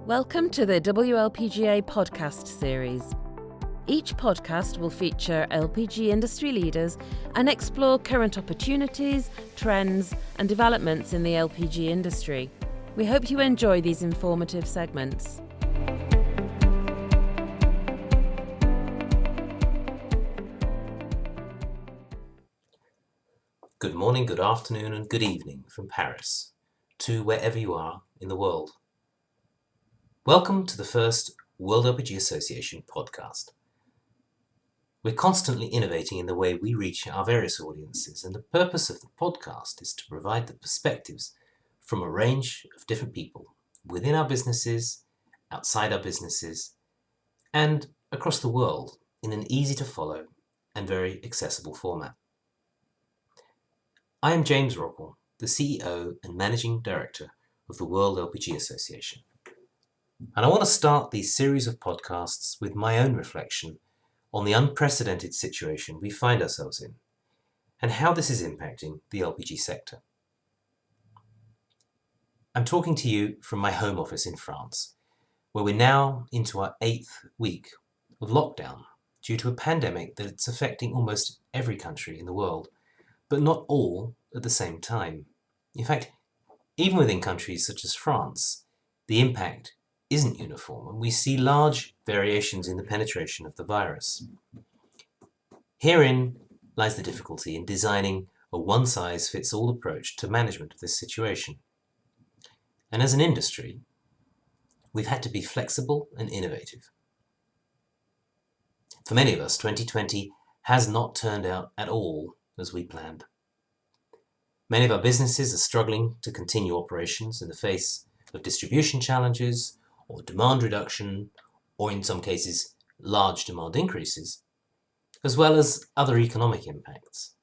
Welcome to the WLPGA podcast series. Each podcast will feature LPG industry leaders and explore current opportunities, trends, and developments in the LPG industry. We hope you enjoy these informative segments. Good morning, good afternoon, and good evening from Paris to wherever you are in the world. Welcome to the first World LPG Association podcast. We're constantly innovating in the way we reach our various audiences, and the purpose of the podcast is to provide the perspectives from a range of different people within our businesses, outside our businesses, and across the world in an easy to follow and very accessible format. I am James Rockall, the CEO and Managing Director of the World LPG Association. And I want to start these series of podcasts with my own reflection on the unprecedented situation we find ourselves in and how this is impacting the LPG sector. I'm talking to you from my home office in France, where we're now into our 8th week of lockdown due to a pandemic that's affecting almost every country in the world, but not all at the same time. In fact, even within countries such as France, the impact isn't uniform, and we see large variations in the penetration of the virus. Herein lies the difficulty in designing a one-size-fits-all approach to management of this situation. And as an industry, we've had to be flexible and innovative. For many of us, 2020 has not turned out at all as we planned. Many of our businesses are struggling to continue operations in the face of distribution challenges or demand reduction, or in some cases, large demand increases, as well as other economic impacts.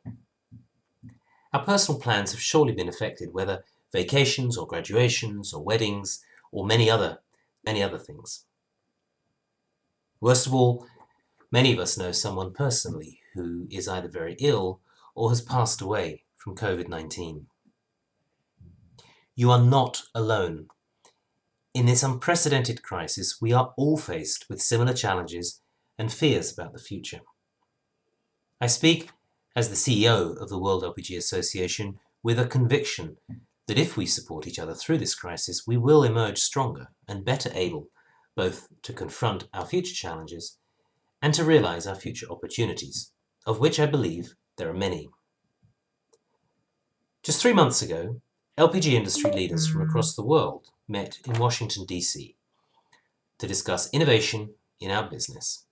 Our personal plans have surely been affected, whether vacations or graduations or weddings or many other things. Worst of all, many of us know someone personally who is either very ill or has passed away from COVID-19. You are not alone. In this unprecedented crisis, we are all faced with similar challenges and fears about the future. I speak as the CEO of the World LPG Association with a conviction that if we support each other through this crisis, we will emerge stronger and better able both to confront our future challenges and to realize our future opportunities, of which I believe there are many. Just 3 months ago, LPG industry leaders from across the world met in Washington, D.C. to discuss innovation in our business.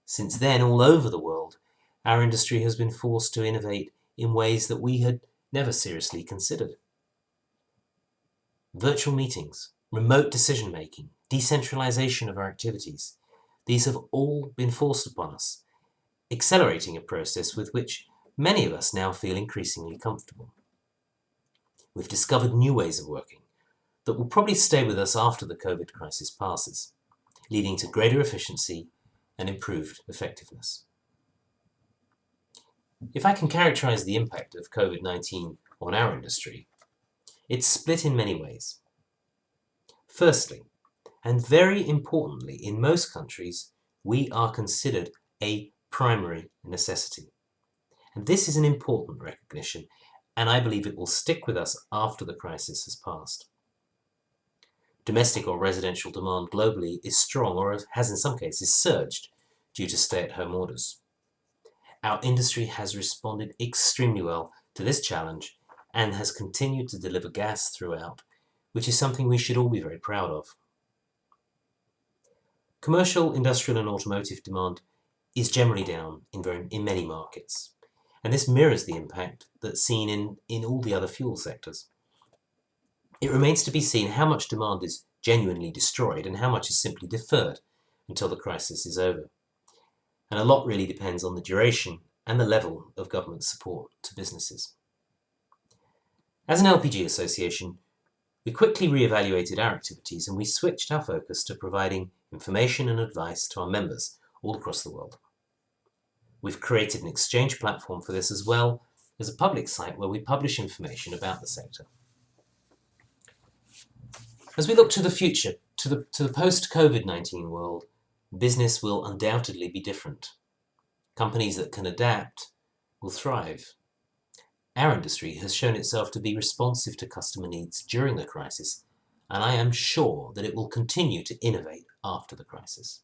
Since then, all over the world, our industry has been forced to innovate in ways that we had never seriously considered. Virtual meetings, remote decision-making, decentralization of our activities, these have all been forced upon us, accelerating a process with which many of us now feel increasingly comfortable. We've discovered new ways of working that will probably stay with us after the COVID crisis passes, leading to greater efficiency and improved effectiveness. If I can characterize the impact of COVID-19 on our industry, it's split in many ways. Firstly, and very importantly, in most countries, we are considered a primary necessity. And this is an important recognition, and I believe it will stick with us after the crisis has passed. Domestic or residential demand globally is strong, or has in some cases surged due to stay-at-home orders. Our industry has responded extremely well to this challenge and has continued to deliver gas throughout, which is something we should all be very proud of. Commercial, industrial and automotive demand is generally down in many markets, and this mirrors the impact that's seen in all the other fuel sectors. It remains to be seen how much demand is genuinely destroyed and how much is simply deferred until the crisis is over. And a lot really depends on the duration and the level of government support to businesses. As an LPG association, we quickly re-evaluated our activities and we switched our focus to providing information and advice to our members all across the world. We've created an exchange platform for this as well as a public site where we publish information about the sector. As we look to the future, to the post-COVID-19 world, business will undoubtedly be different. Companies that can adapt will thrive. Our industry has shown itself to be responsive to customer needs during the crisis, and I am sure that it will continue to innovate after the crisis.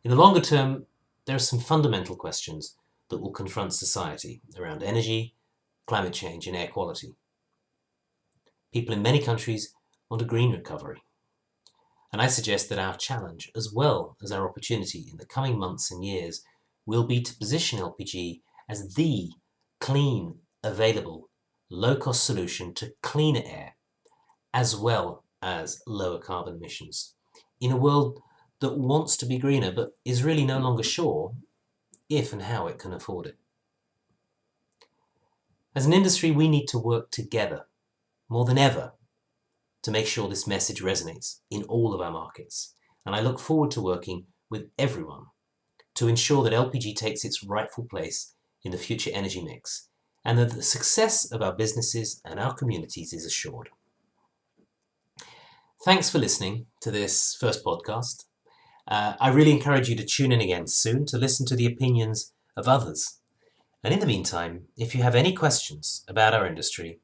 In the longer term, there are some fundamental questions that will confront society around energy, climate change, and air quality. People in many countries want a green recovery. And I suggest that our challenge, as well as our opportunity in the coming months and years, will be to position LPG as the clean, available, low-cost solution to cleaner air, as well as lower carbon emissions, in a world that wants to be greener but is really no longer sure if and how it can afford it. As an industry, we need to work together more than ever to make sure this message resonates in all of our markets. And I look forward to working with everyone to ensure that LPG takes its rightful place in the future energy mix and that the success of our businesses and our communities is assured. Thanks for listening to this first podcast. I really encourage you to tune in again soon to listen to the opinions of others. And in the meantime, if you have any questions about our industry,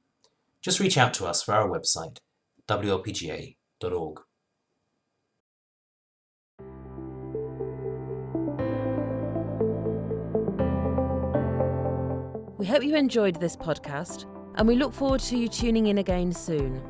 just reach out to us for our website, wlpga.org. We hope you enjoyed this podcast, and we look forward to you tuning in again soon.